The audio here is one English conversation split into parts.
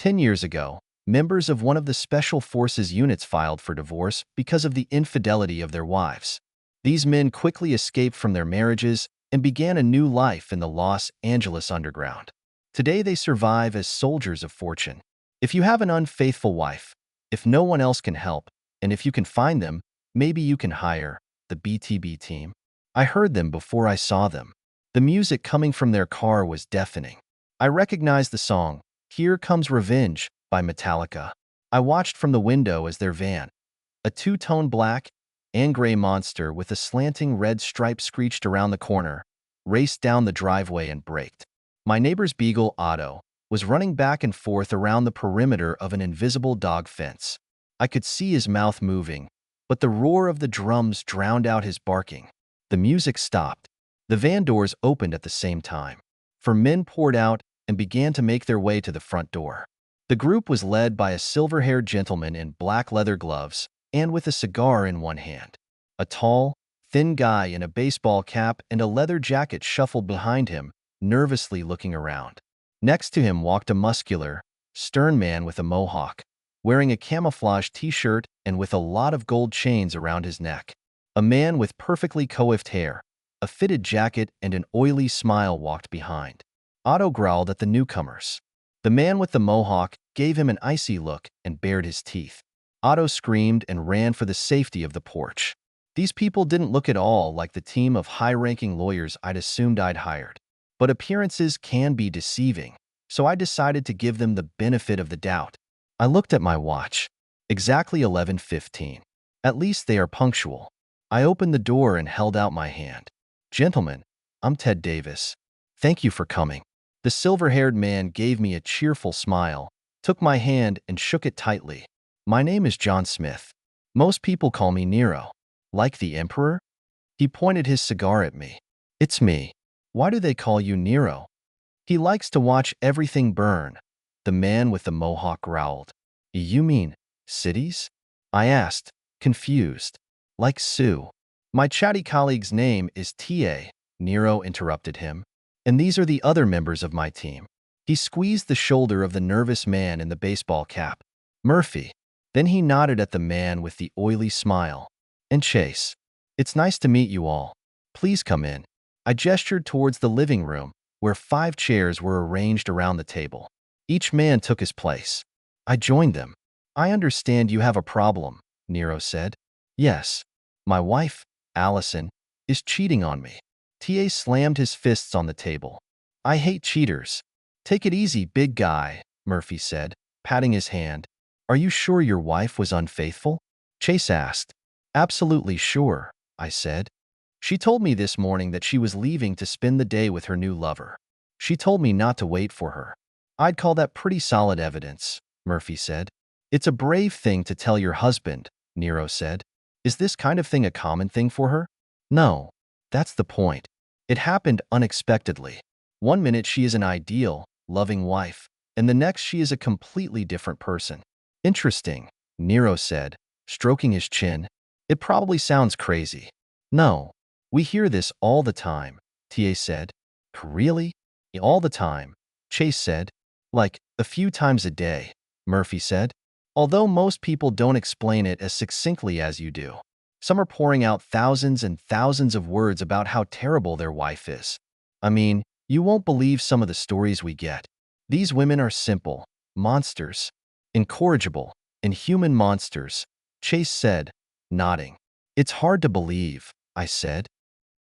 10 years ago, members of one of the Special Forces units filed for divorce because of the infidelity of their wives. These men quickly escaped from their marriages and began a new life in the Los Angeles underground. Today they survive as soldiers of fortune. If you have an unfaithful wife, if no one else can help, and if you can find them, maybe you can hire the BTB team. I heard them before I saw them. The music coming from their car was deafening. I recognized the song, Here Comes Revenge, by Metallica. I watched from the window as their van, a two-tone black and gray monster with a slanting red stripe screeched around the corner, raced down the driveway and braked. My neighbor's beagle, Otto, was running back and forth around the perimeter of an invisible dog fence. I could see his mouth moving, but the roar of the drums drowned out his barking. The music stopped. The van doors opened at the same time. 4 men poured out and began to make their way to the front door. The group was led by a silver-haired gentleman in black leather gloves and with a cigar in one hand. A tall, thin guy in a baseball cap and a leather jacket shuffled behind him, nervously looking around. Next to him walked a muscular, stern man with a mohawk, wearing a camouflage t-shirt and with a lot of gold chains around his neck. A man with perfectly coiffed hair, a fitted jacket and an oily smile walked behind. Otto growled at the newcomers. The man with the mohawk gave him an icy look and bared his teeth. Otto screamed and ran for the safety of the porch. These people didn't look at all like the team of high-ranking lawyers I'd assumed I'd hired. But appearances can be deceiving, so I decided to give them the benefit of the doubt. I looked at my watch. Exactly 11:15. At least they are punctual. I opened the door and held out my hand. Gentlemen, I'm Ted Davis. Thank you for coming. The silver-haired man gave me a cheerful smile, took my hand and shook it tightly. My name is John Smith. Most people call me Nero. Like the Emperor? He pointed his cigar at me. It's me. Why do they call you Nero? He likes to watch everything burn. The man with the mohawk growled. You mean cities? I asked, confused. Like Sue. My chatty colleague's name is T.A., Nero interrupted him. And these are the other members of my team. He squeezed the shoulder of the nervous man in the baseball cap. Murphy. Then he nodded at the man with the oily smile. And Chase. It's nice to meet you all. Please come in. I gestured towards the living room, where 5 chairs were arranged around the table. Each man took his place. I joined them. I understand you have a problem, Nero said. Yes. My wife, Allison, is cheating on me. T.A. slammed his fists on the table. I hate cheaters. Take it easy, big guy, Murphy said, patting his hand. Are you sure your wife was unfaithful? Chase asked. Absolutely sure, I said. She told me this morning that she was leaving to spend the day with her new lover. She told me not to wait for her. I'd call that pretty solid evidence, Murphy said. It's a brave thing to tell your husband, Nero said. Is this kind of thing a common thing for her? No. That's the point. It happened unexpectedly. One minute she is an ideal, loving wife, and the next she is a completely different person. Interesting, Nero said, stroking his chin. It probably sounds crazy. No. We hear this all the time, T.A. said. Really? All the time, Chase said. Like, a few times a day, Murphy said. Although most people don't explain it as succinctly as you do. Some are pouring out thousands and thousands of words about how terrible their wife is. I mean, you won't believe some of the stories we get. These women are simple, monsters, incorrigible, inhuman monsters, Chase said, nodding. It's hard to believe, I said.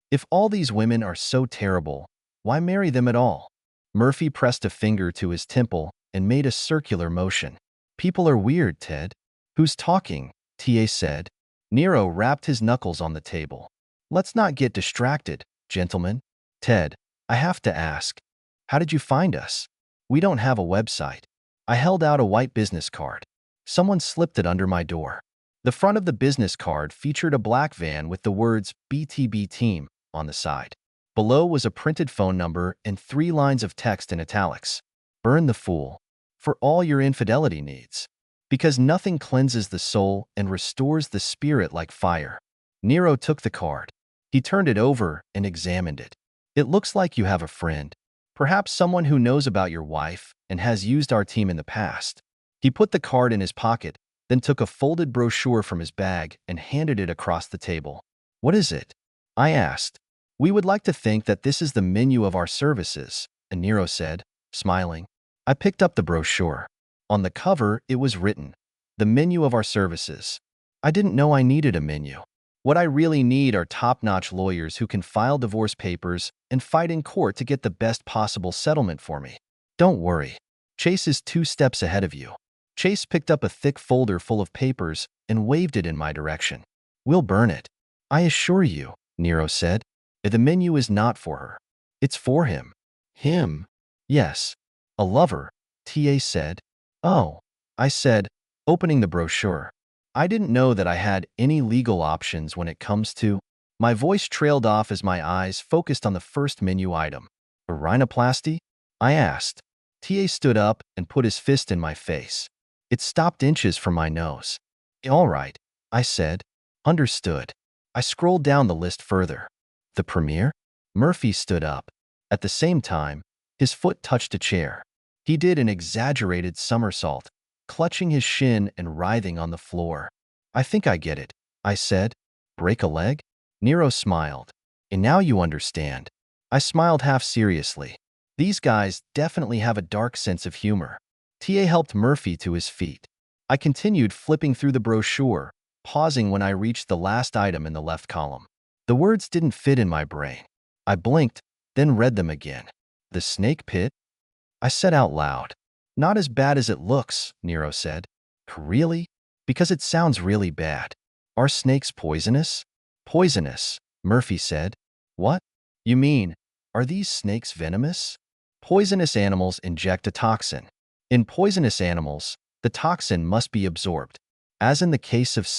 If all these women are so terrible, why marry them at all? Murphy pressed a finger to his temple and made a circular motion. People are weird, Ted. Who's talking? T.A. said. Nero rapped his knuckles on the table. Let's not get distracted, gentlemen. Ted, I have to ask. How did you find us? We don't have a website. I held out a white business card. Someone slipped it under my door. The front of the business card featured a black van with the words BTB Team on the side. Below was a printed phone number and 3 lines of text in italics. Burn the fool. For all your infidelity needs. Because nothing cleanses the soul and restores the spirit like fire. Nero took the card. He turned it over and examined it. It looks like you have a friend. Perhaps someone who knows about your wife and has used our team in the past. He put the card in his pocket, then took a folded brochure from his bag and handed it across the table. What is it? I asked. We would like to think that this is the menu of our services, Nero said, smiling. I picked up the brochure. On the cover, it was written, the menu of our services. I didn't know I needed a menu. What I really need are top-notch lawyers who can file divorce papers and fight in court to get the best possible settlement for me. Don't worry. Chase is 2 steps ahead of you. Chase picked up a thick folder full of papers and waved it in my direction. We'll burn it. I assure you, Nero said. The menu is not for her. It's for him. Him? Yes. A lover, TA said. Oh, I said, opening the brochure. I didn't know that I had any legal options when it comes to. My voice trailed off as my eyes focused on the first menu item. A rhinoplasty? I asked. TA stood up and put his fist in my face. It stopped inches from my nose. All right, I said. Understood. I scrolled down the list further. The premiere? Murphy stood up. At the same time, his foot touched a chair. He did an exaggerated somersault, clutching his shin and writhing on the floor. I think I get it, I said. Break a leg? Nero smiled. And now you understand. I smiled half seriously. These guys definitely have a dark sense of humor. TA helped Murphy to his feet. I continued flipping through the brochure, pausing when I reached the last item in the left column. The words didn't fit in my brain. I blinked, then read them again. The snake pit? I said out loud. Not as bad as it looks, Nero said. Really? Because it sounds really bad. Are snakes poisonous? Poisonous, Murphy said. What? You mean, are these snakes venomous? Poisonous animals inject a toxin. In poisonous animals, the toxin must be absorbed. As in the case of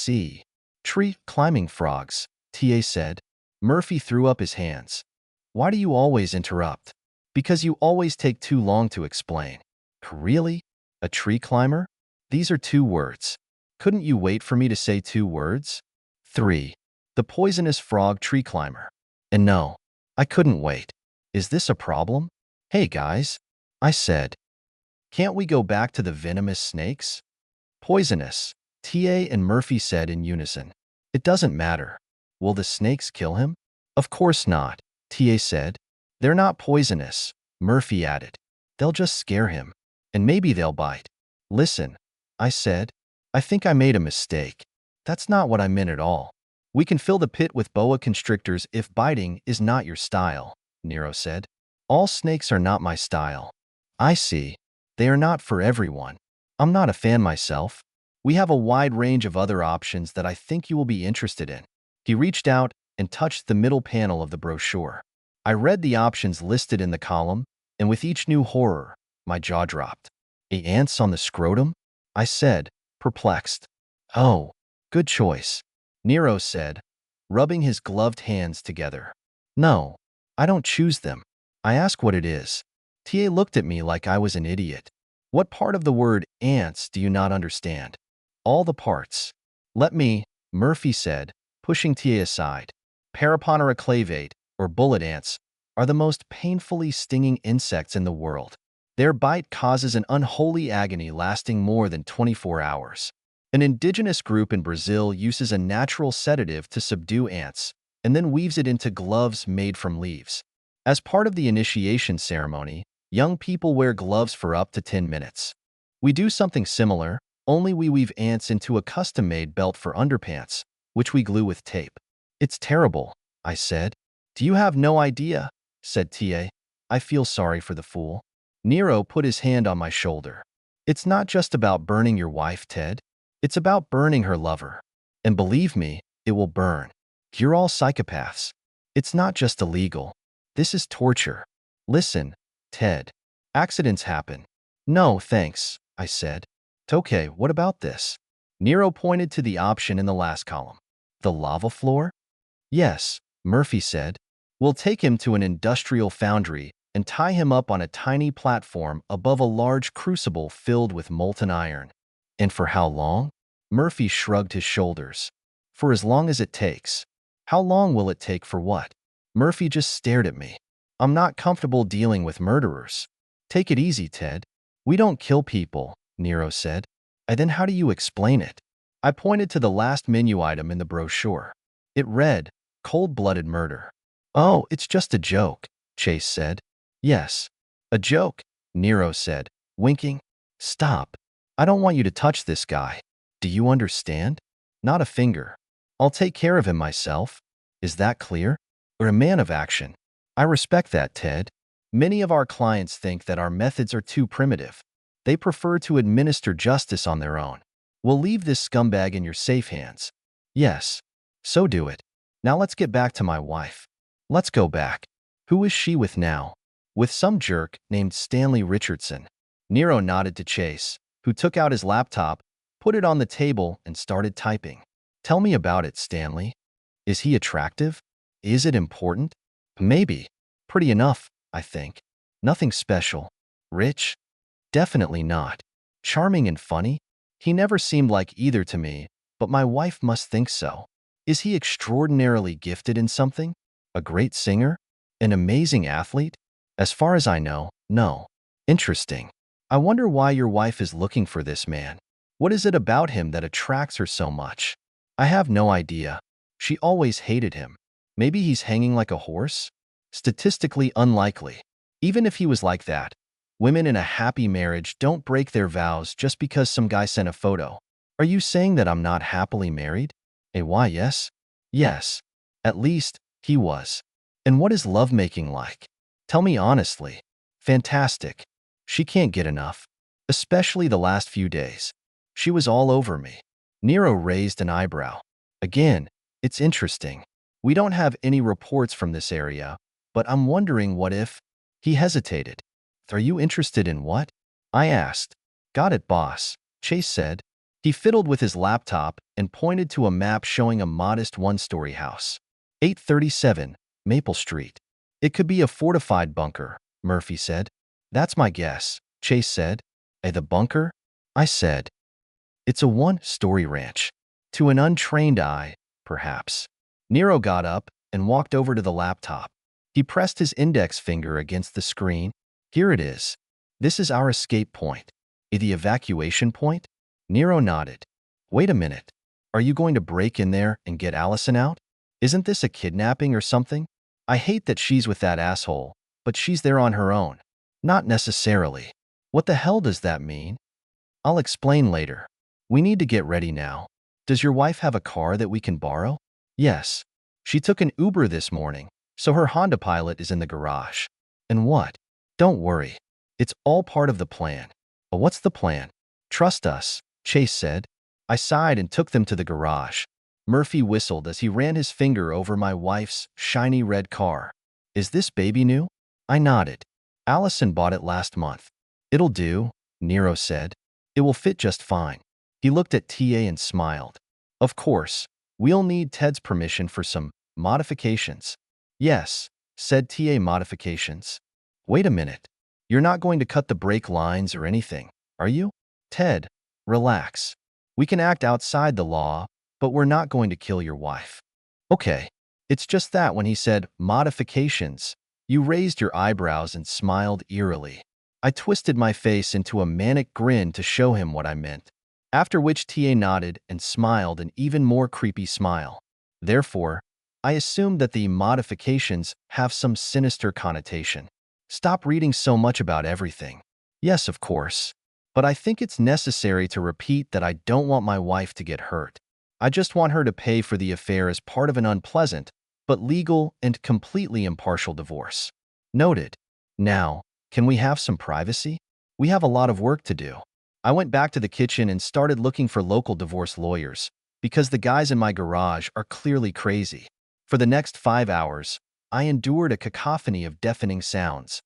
tree climbing frogs, TA said. Murphy threw up his hands. Why do you always interrupt? Because you always take too long to explain. Really? A tree climber? These are 2 words. Couldn't you wait for me to say 2 words? 3. The poisonous frog tree climber. And no, I couldn't wait. Is this a problem? Hey guys, I said. Can't we go back to the venomous snakes? Poisonous, TA and Murphy said in unison. It doesn't matter. Will the snakes kill him? Of course not, TA said. They're not poisonous, Murphy added. They'll just scare him. And maybe they'll bite. Listen, I said. I think I made a mistake. That's not what I meant at all. We can fill the pit with boa constrictors if biting is not your style, Nero said. All snakes are not my style. I see. They are not for everyone. I'm not a fan myself. We have a wide range of other options that I think you will be interested in. He reached out and touched the middle panel of the brochure. I read the options listed in the column, and with each new horror, my jaw dropped. Ants on the scrotum? I said, perplexed. Oh, good choice, Nero said, rubbing his gloved hands together. No, I don't choose them. I ask what it is. TA looked at me like I was an idiot. What part of the word ants do you not understand? All the parts. Let me, Murphy said, pushing TA aside. Paraponera clavate, or bullet ants, are the most painfully stinging insects in the world. Their bite causes an unholy agony lasting more than 24 hours. An indigenous group in Brazil uses a natural sedative to subdue ants and then weaves it into gloves made from leaves. As part of the initiation ceremony, young people wear gloves for up to 10 minutes. We do something similar, only we weave ants into a custom-made belt for underpants, which we glue with tape. It's terrible, I said. Do you have no idea? Said TA. I feel sorry for the fool. Nero put his hand on my shoulder. It's not just about burning your wife, Ted. It's about burning her lover. And believe me, it will burn. You're all psychopaths. It's not just illegal. This is torture. Listen, Ted. Accidents happen. No, thanks, I said. Okay, what about this? Nero pointed to the option in the last column. The lava floor? Yes, Murphy said. We'll take him to an industrial foundry and tie him up on a tiny platform above a large crucible filled with molten iron. And for how long? Murphy shrugged his shoulders. For as long as it takes. How long will it take for what? Murphy just stared at me. I'm not comfortable dealing with murderers. Take it easy, Ted. We don't kill people, Nero said. And then how do you explain it? I pointed to the last menu item in the brochure. It read, cold-blooded murder. Oh, it's just a joke, Chase said. Yes, a joke, Nero said, winking. Stop. I don't want you to touch this guy. Do you understand? Not a finger. I'll take care of him myself. Is that clear? You're a man of action. I respect that, Ted. Many of our clients think that our methods are too primitive. They prefer to administer justice on their own. We'll leave this scumbag in your safe hands. Yes, so do it. Now let's get back to my wife. Let's go back. Who is she with now? With some jerk named Stanley Richardson. Nero nodded to Chase, who took out his laptop, put it on the table, and started typing. Tell me about it, Stanley. Is he attractive? Is it important? Maybe. Pretty enough, I think. Nothing special. Rich? Definitely not. Charming and funny? He never seemed like either to me, but my wife must think so. Is he extraordinarily gifted in something? A great singer? An amazing athlete? As far as I know, no. Interesting. I wonder why your wife is looking for this man. What is it about him that attracts her so much? I have no idea. She always hated him. Maybe he's hanging like a horse? Statistically unlikely. Even if he was like that, women in a happy marriage don't break their vows just because some guy sent a photo. Are you saying that I'm not happily married? Why, yes? Yes. At least, he was. And what is lovemaking like? Tell me honestly. Fantastic. She can't get enough. Especially the last few days. She was all over me. Nero raised an eyebrow. Again, it's interesting. We don't have any reports from this area, but I'm wondering what if… He hesitated. Are you interested in what? I asked. Got it, boss, Chase said. He fiddled with his laptop and pointed to a map showing a modest one-story house. 837, Maple Street. It could be a fortified bunker, Murphy said. That's my guess, Chase said. The bunker? I said. It's a one-story ranch. To an untrained eye, perhaps. Nero got up and walked over to the laptop. He pressed his index finger against the screen. Here it is. This is our escape point. The evacuation point? Nero nodded. Wait a minute. Are you going to break in there and get Allison out? Isn't this a kidnapping or something? I hate that she's with that asshole, but she's there on her own. Not necessarily. What the hell does that mean? I'll explain later. We need to get ready now. Does your wife have a car that we can borrow? Yes. She took an Uber this morning, so her Honda Pilot is in the garage. And what? Don't worry. It's all part of the plan. But what's the plan? Trust us, Chase said. I sighed and took them to the garage. Murphy whistled as he ran his finger over my wife's shiny red car. Is this baby new? I nodded. Allison bought it last month. It'll do, Nero said. It will fit just fine. He looked at TA and smiled. Of course, we'll need Ted's permission for some modifications. Yes, said TA, modifications. Wait a minute. You're not going to cut the brake lines or anything, are you? Ted, relax. We can act outside the law, but we're not going to kill your wife. Okay. It's just that when he said modifications, you raised your eyebrows and smiled eerily. I twisted my face into a manic grin to show him what I meant, after which TA nodded and smiled an even more creepy smile. Therefore, I assumed that the modifications have some sinister connotation. Stop reading so much about everything. Yes, of course. But I think it's necessary to repeat that I don't want my wife to get hurt. I just want her to pay for the affair as part of an unpleasant, but legal and completely impartial divorce. Noted. Now, can we have some privacy? We have a lot of work to do. I went back to the kitchen and started looking for local divorce lawyers, because the guys in my garage are clearly crazy. For the next 5 hours, I endured a cacophony of deafening sounds.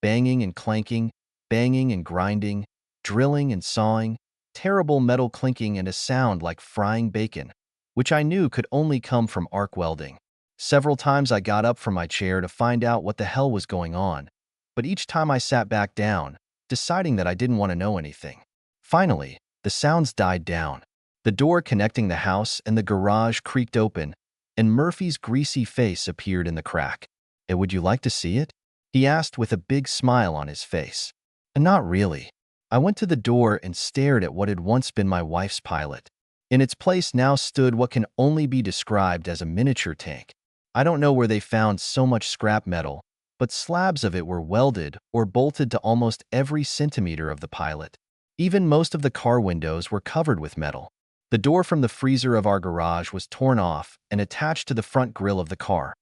Banging and clanking, banging and grinding, drilling and sawing, terrible metal clinking, and a sound like frying bacon, which I knew could only come from arc welding. Several times I got up from my chair to find out what the hell was going on, but each time I sat back down, deciding that I didn't want to know anything. Finally, the sounds died down. The door connecting the house and the garage creaked open, and Murphy's greasy face appeared in the crack. Would you like to see it? he asked with a big smile on his face. Not really. I went to the door and stared at what had once been my wife's pilot. In its place now stood what can only be described as a miniature tank. I don't know where they found so much scrap metal, but slabs of it were welded or bolted to almost every centimeter of the pilot. Even most of the car windows were covered with metal. The door from the freezer of our garage was torn off and attached to the front grille of the car,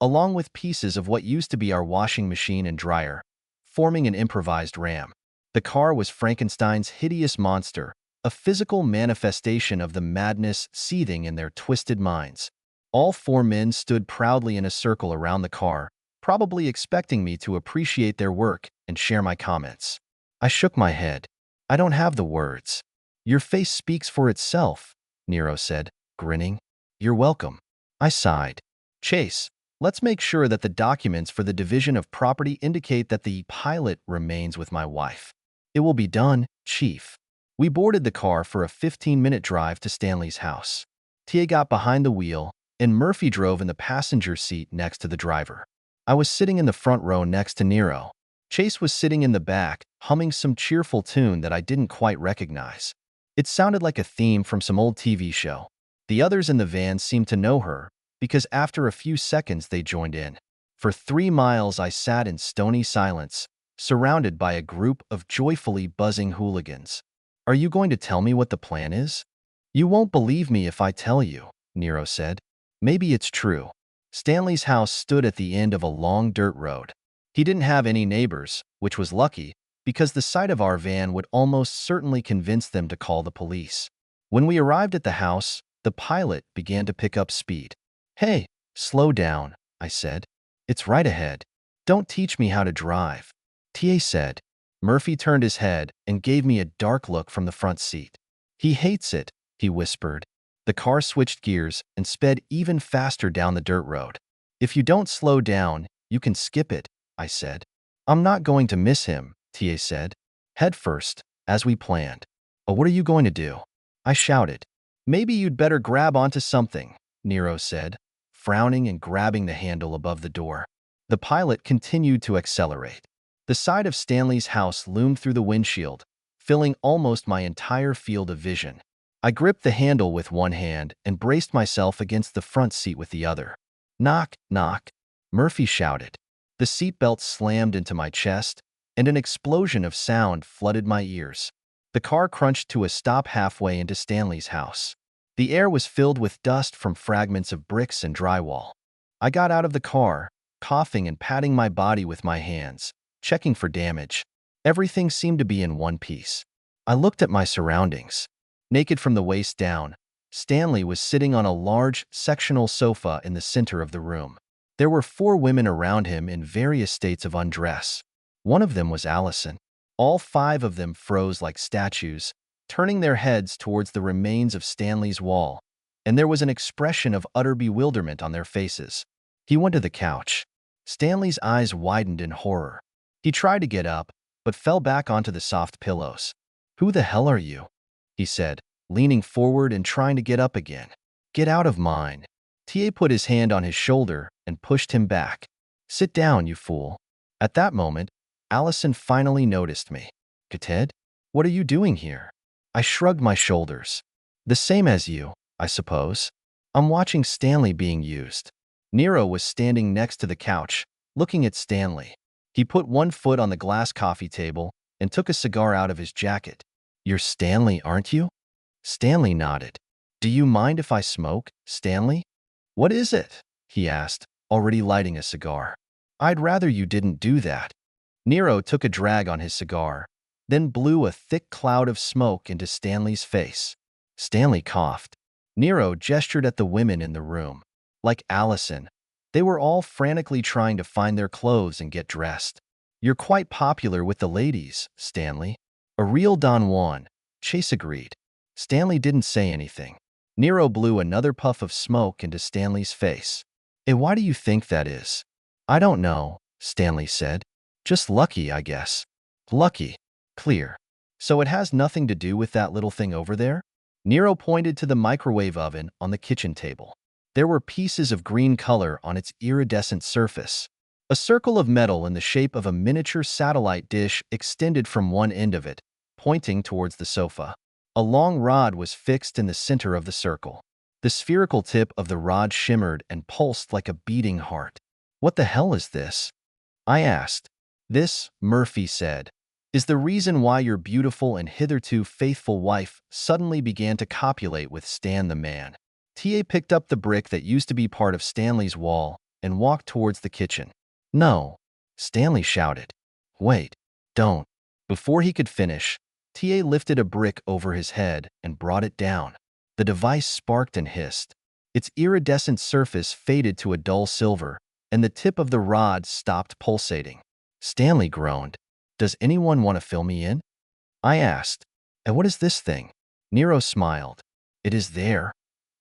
along with pieces of what used to be our washing machine and dryer, forming an improvised ram. The car was Frankenstein's hideous monster, a physical manifestation of the madness seething in their twisted minds. All four men stood proudly in a circle around the car, probably expecting me to appreciate their work and share my comments. I shook my head. I don't have the words. Your face speaks for itself, Nero said, grinning. You're welcome. I sighed. Chase, let's make sure that the documents for the division of property indicate that the pilot remains with my wife. It will be done, Chief. We boarded the car for a 15-minute drive to Stanley's house. Tia got behind the wheel, and Murphy drove in the passenger seat next to the driver. I was sitting in the front row next to Nero. Chase was sitting in the back, humming some cheerful tune that I didn't quite recognize. It sounded like a theme from some old TV show. The others in the van seemed to know her, because after a few seconds they joined in. For 3 miles I sat in stony silence, surrounded by a group of joyfully buzzing hooligans. Are you going to tell me what the plan is? You won't believe me if I tell you, Nero said. Maybe it's true. Stanley's house stood at the end of a long dirt road. He didn't have any neighbors, which was lucky, because the sight of our van would almost certainly convince them to call the police. When we arrived at the house, the pilot began to pick up speed. Hey, slow down, I said. It's right ahead. Don't teach me how to drive. Tia said. Murphy turned his head and gave me a dark look from the front seat. He hates it, he whispered. The car switched gears and sped even faster down the dirt road. If you don't slow down, you can skip it, I said. I'm not going to miss him, Tia said. Head first, as we planned. Oh, what are you going to do? I shouted. Maybe you'd better grab onto something, Nero said, frowning and grabbing the handle above the door. The pilot continued to accelerate. The side of Stanley's house loomed through the windshield, filling almost my entire field of vision. I gripped the handle with one hand and braced myself against the front seat with the other. Knock, knock, Murphy shouted. The seatbelt slammed into my chest, and an explosion of sound flooded my ears. The car crunched to a stop halfway into Stanley's house. The air was filled with dust from fragments of bricks and drywall. I got out of the car, coughing and patting my body with my hands, checking for damage. Everything seemed to be in one piece. I looked at my surroundings. Naked from the waist down, Stanley was sitting on a large, sectional sofa in the center of the room. There were 4 women around him in various states of undress. One of them was Allison. All 5 of them froze like statues, turning their heads towards the remains of Stanley's wall, and there was an expression of utter bewilderment on their faces. He went to the couch. Stanley's eyes widened in horror. He tried to get up, but fell back onto the soft pillows. Who the hell are you? He said, leaning forward and trying to get up again. Get out of mine. Tia put his hand on his shoulder and pushed him back. Sit down, you fool. At that moment, Allison finally noticed me. Kated, what are you doing here? I shrugged my shoulders. The same as you, I suppose. I'm watching Stanley being used. Nero was standing next to the couch, looking at Stanley. He put one foot on the glass coffee table and took a cigar out of his jacket. You're Stanley, aren't you? Stanley nodded. Do you mind if I smoke, Stanley? What is it? He asked, already lighting a cigar. I'd rather you didn't do that. Nero took a drag on his cigar, then blew a thick cloud of smoke into Stanley's face. Stanley coughed. Nero gestured at the women in the room. Like Allison, they were all frantically trying to find their clothes and get dressed. You're quite popular with the ladies, Stanley. A real Don Juan, Chase agreed. Stanley didn't say anything. Nero blew another puff of smoke into Stanley's face. Why do you think that is? I don't know, Stanley said. Just lucky, I guess. Lucky. Clear. So it has nothing to do with that little thing over there? Nero pointed to the microwave oven on the kitchen table. There were pieces of green color on its iridescent surface. A circle of metal in the shape of a miniature satellite dish extended from one end of it, pointing towards the sofa. A long rod was fixed in the center of the circle. The spherical tip of the rod shimmered and pulsed like a beating heart. "What the hell is this?" I asked. "This," Murphy said, "is the reason why your beautiful and hitherto faithful wife suddenly began to copulate with Stan the man." TA picked up the brick that used to be part of Stanley's wall and walked towards the kitchen. "No," Stanley shouted. "Wait, don't." Before he could finish, TA lifted a brick over his head and brought it down. The device sparked and hissed. Its iridescent surface faded to a dull silver, and the tip of the rod stopped pulsating. Stanley groaned. "Does anyone want to fill me in?" I asked. "And what is this thing?" Nero smiled. "It is there."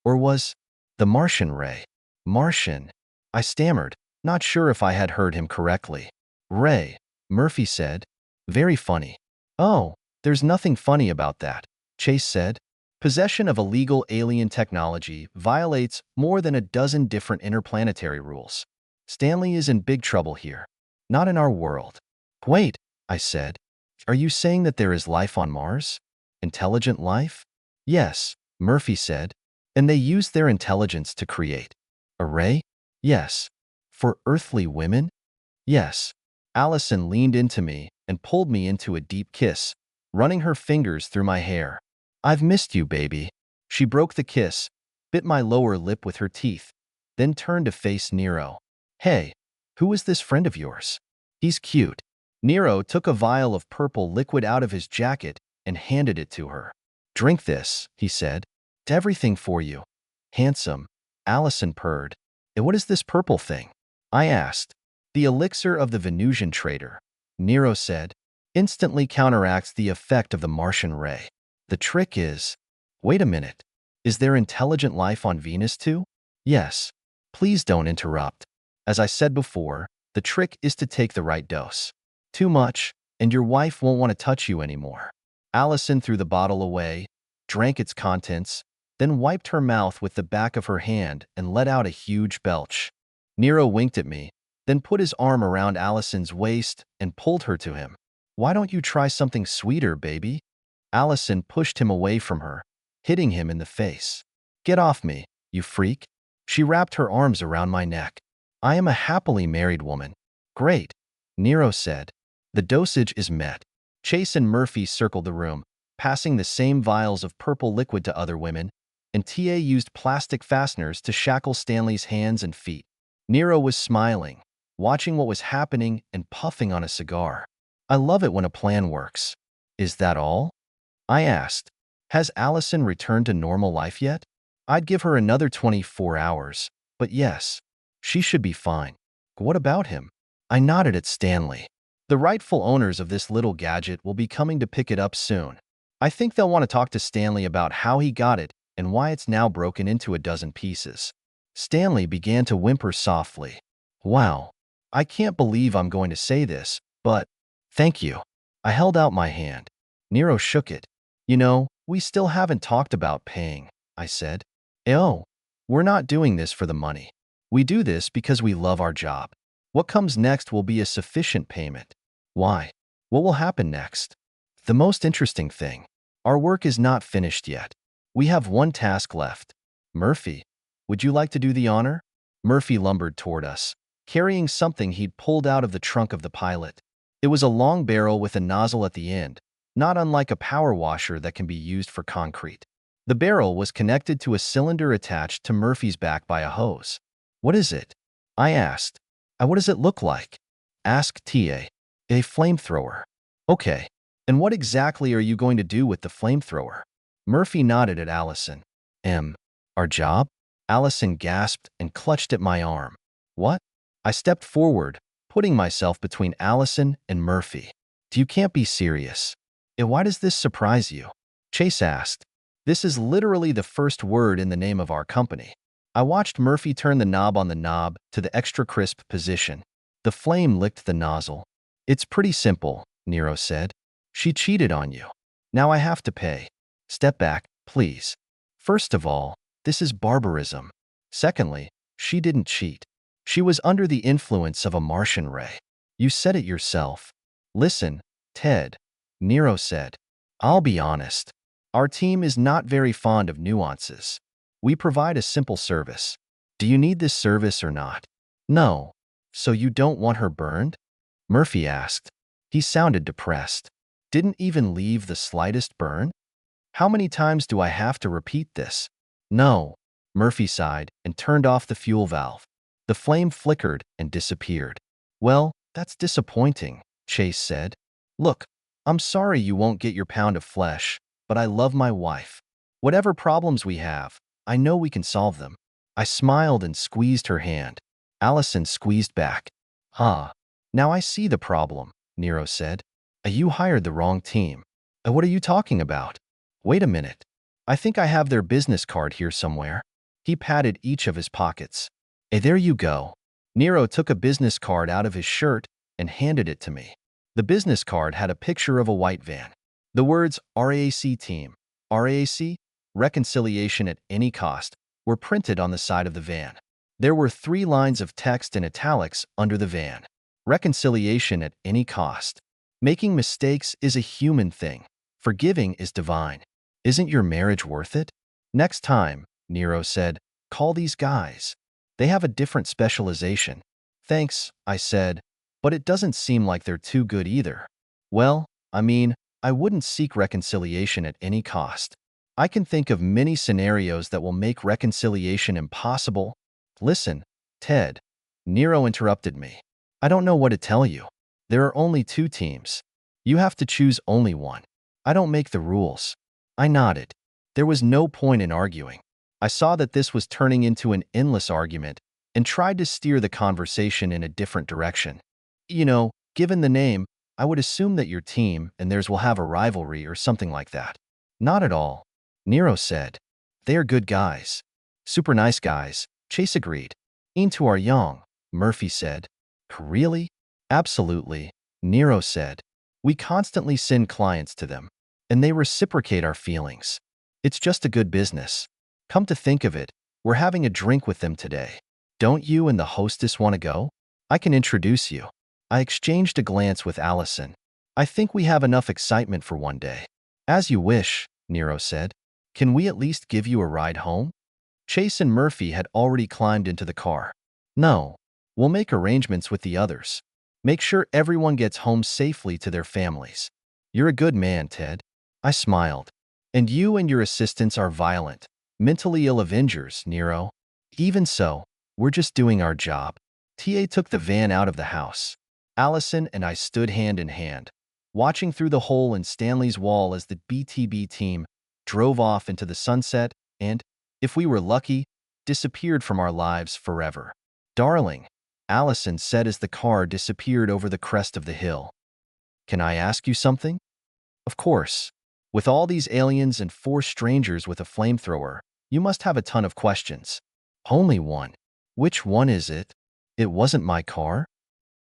Or was the Martian ray? Martian? I stammered, not sure if I had heard him correctly. "Ray," Murphy said. "Very funny." "Oh, there's nothing funny about that," Chase said. "Possession of illegal alien technology violates more than a dozen different interplanetary rules. Stanley is in big trouble here. Not in our world." "Wait," I said. "Are you saying that there is life on Mars? Intelligent life?" "Yes," Murphy said. "And they use their intelligence to create a ray?" "Yes." "For earthly women?" "Yes." Allison leaned into me and pulled me into a deep kiss, running her fingers through my hair. "I've missed you, baby." She broke the kiss, bit my lower lip with her teeth, then turned to face Nero. "Hey, who is this friend of yours? He's cute." Nero took a vial of purple liquid out of his jacket and handed it to her. "Drink this," he said. "It's everything for you." "Handsome," Allison purred. "And what is this purple thing?" I asked. "The elixir of the Venusian trader," Nero said. "Instantly counteracts the effect of the Martian ray. The trick is—" "Wait a minute. Is there intelligent life on Venus too?" "Yes." "Please don't interrupt. As I said before, the trick is to take the right dose. Too much, and your wife won't want to touch you anymore." Allison threw the bottle away, drank its contents, then wiped her mouth with the back of her hand and let out a huge belch. Nero winked at me, then put his arm around Allison's waist and pulled her to him. "Why don't you try something sweeter, baby?" Allison pushed him away from her, hitting him in the face. "Get off me, you freak." She wrapped her arms around my neck. "I am a happily married woman." "Great," Nero said. "The dosage is met." Chase and Murphy circled the room, passing the same vials of purple liquid to other women, and TA used plastic fasteners to shackle Stanley's hands and feet. Nero was smiling, watching what was happening and puffing on a cigar. "I love it when a plan works." "Is that all?" I asked. "Has Allison returned to normal life yet?" "I'd give her another 24 hours, but yes, she should be fine." "What about him?" I nodded at Stanley. "The rightful owners of this little gadget will be coming to pick it up soon. I think they'll want to talk to Stanley about how he got it and why it's now broken into a dozen pieces." Stanley began to whimper softly. "Wow, I can't believe I'm going to say this, but thank you." I held out my hand. Nero shook it. "You know, we still haven't talked about paying," I said. "Oh, we're not doing this for the money. We do this because we love our job. What comes next will be a sufficient payment." "Why? What will happen next?" "The most interesting thing. Our work is not finished yet. We have one task left. Murphy, would you like to do the honor?" Murphy lumbered toward us, carrying something he'd pulled out of the trunk of the pilot. It was a long barrel with a nozzle at the end, not unlike a power washer that can be used for concrete. The barrel was connected to a cylinder attached to Murphy's back by a hose. "What is it?" I asked. "What does it look like?" asked TA. "A flamethrower." "Okay. And what exactly are you going to do with the flamethrower?" Murphy nodded at Allison. Our job?" Allison gasped and clutched at my arm. "What?" I stepped forward, putting myself between Allison and Murphy. "You can't be serious." Why does this surprise you?" Chase asked. "This is literally the first word in the name of our company." I watched Murphy turn the knob on the knob to the extra crisp position. The flame licked the nozzle. "It's pretty simple," Nero said. "She cheated on you. Now I have to pay. Step back, please. First of all, this is barbarism. Secondly, she didn't cheat. She was under the influence of a Martian ray. You said it yourself. Listen, Ted, Nero said. I'll be honest. Our team is not very fond of nuances. We provide a simple service. Do you need this service or not? No. So you don't want her burned? Murphy asked. He sounded depressed. Didn't even leave the slightest burn? How many times do I have to repeat this? No. Murphy sighed and turned off the fuel valve. The flame flickered and disappeared. Well, that's disappointing, Chase said. Look, I'm sorry you won't get your pound of flesh, but I love my wife. Whatever problems we have, I know we can solve them. I smiled and squeezed her hand. Allison squeezed back. Now I see the problem, Nero said. You hired the wrong team. What are you talking about? Wait a minute. I think I have their business card here somewhere. He patted each of his pockets. There you go. Nero took a business card out of his shirt and handed it to me. The business card had a picture of a white van. The words RAC team, RAC, reconciliation at any cost, were printed on the side of the van. There were 3 lines of text in italics under the van. Reconciliation at any cost. Making mistakes is a human thing. Forgiving is divine. Isn't your marriage worth it? Next time, Nero said, call these guys. They have a different specialization. Thanks, I said, but it doesn't seem like they're too good either. Well, I mean, I wouldn't seek reconciliation at any cost. I can think of many scenarios that will make reconciliation impossible. Listen, Ted. Nero interrupted me. I don't know what to tell you. There are only 2 teams. You have to choose only one. I don't make the rules. I nodded. There was no point in arguing. I saw that this was turning into an endless argument and tried to steer the conversation in a different direction. You know, given the name, I would assume that your team and theirs will have a rivalry or something like that. Not at all, Nero said. They are good guys. Super nice guys, Chase agreed. Into our young, Murphy said. Really? Absolutely, Nero said. We constantly send clients to them, and they reciprocate our feelings. It's just a good business. Come to think of it, we're having a drink with them today. Don't you and the hostess want to go? I can introduce you. I exchanged a glance with Allison. I think we have enough excitement for one day. As you wish, Nero said. Can we at least give you a ride home? Chase and Murphy had already climbed into the car. No, we'll make arrangements with the others. Make sure everyone gets home safely to their families. You're a good man, Ted. I smiled. And you and your assistants are violent, mentally ill Avengers, Nero. Even so, we're just doing our job. TA took the van out of the house. Allison and I stood hand in hand, watching through the hole in Stanley's wall as the BTB team drove off into the sunset and, if we were lucky, disappeared from our lives forever. Darling, Allison said as the car disappeared over the crest of the hill. Can I ask you something? Of course. With all these aliens and 4 strangers with a flamethrower, you must have a ton of questions. Only one. Which one is it? It wasn't my car?